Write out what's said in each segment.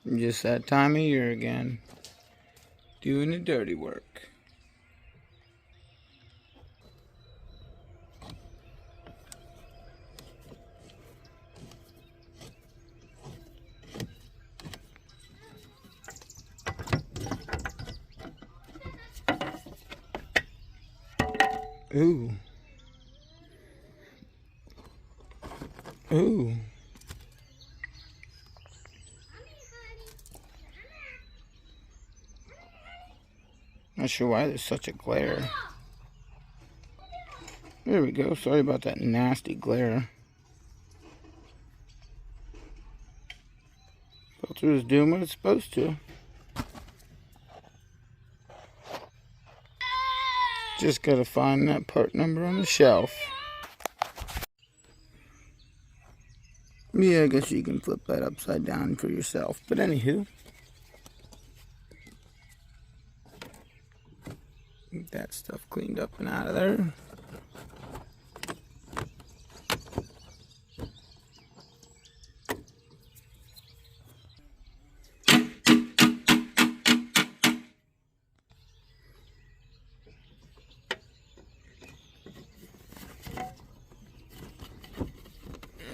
Just that time of year again. Doing the dirty work. Ooh. Ooh. Not sure why there's such a glare. There we go. Sorry about that nasty glare. Filter is doing what it's supposed to. Just gotta find that part number on the shelf. Yeah, I guess you can flip that upside down for yourself. But anywho, get that stuff cleaned up and out of there.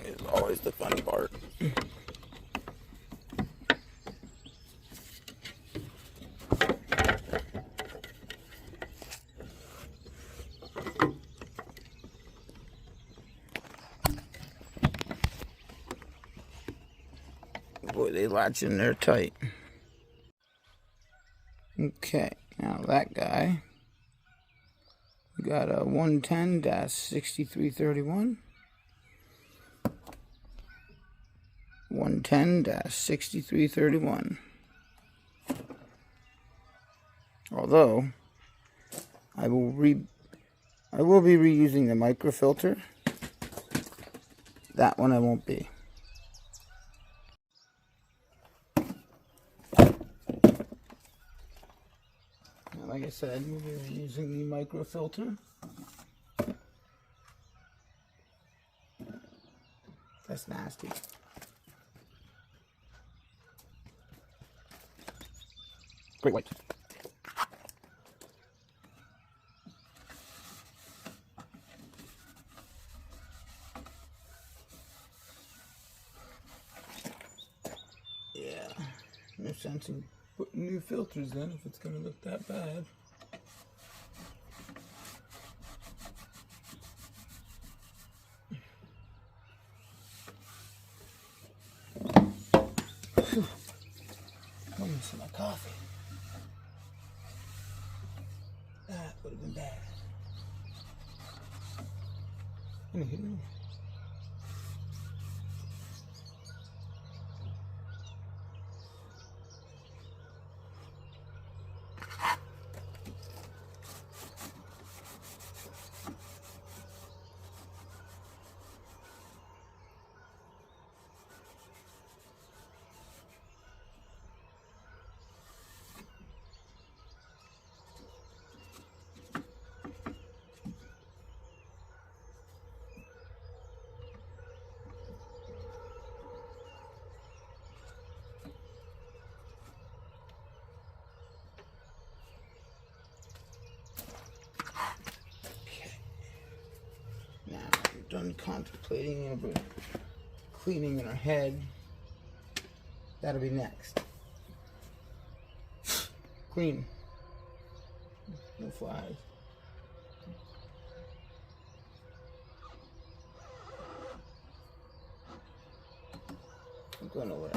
It's always the fun part. Boy, they latch in there tight. Okay, now that guy, we got a 110-6331. 110-6331. Although I will be reusing the microfilter. That one I won't be. Like I said, we'll be reusing the microfilter. That's nasty. Great white. Yeah, no sense in putting new filters in if it's going to look that bad. I'm missing my coffee. That would have been bad. Anywho. Now we're done contemplating over cleaning in our head. That'll be next. Clean. No flies. I'm going away.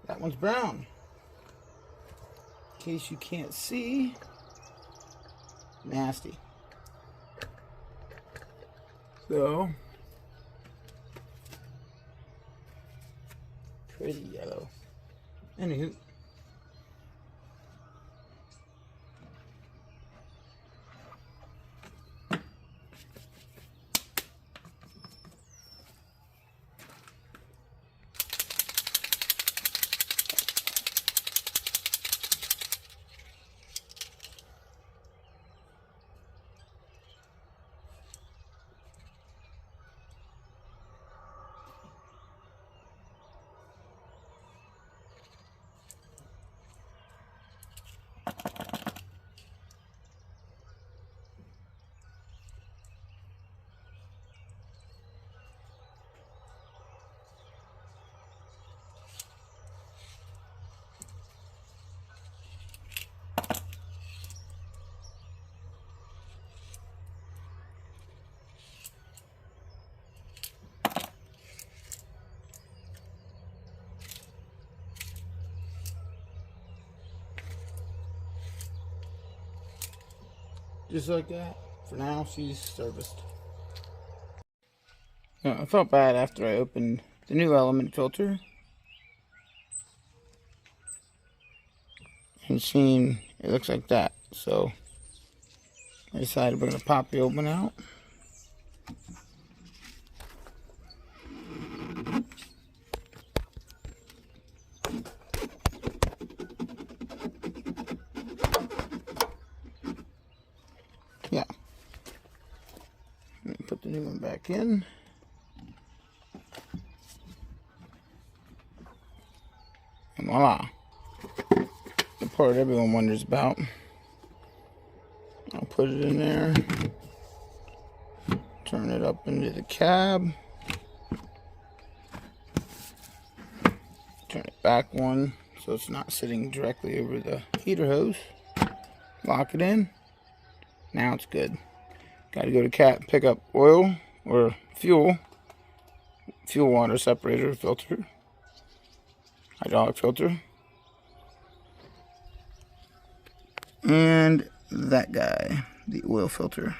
That one's brown. In case you can't see, nasty. So, pretty yellow. Anywho. Just like that. For now, she's serviced. Now, I felt bad after I opened the new element filter and seen it looks like that. So I decided we're going to pop the open out. Yeah. Let me put the new one back in. And voila. The part everyone wonders about. I'll put it in there. Turn it up into the cab. Turn it back one so it's not sitting directly over the heater hose. Lock it in. Now it's good. Got to go to CAT, pick up oil or fuel water separator filter, hydraulic filter, and that guy, the oil filter.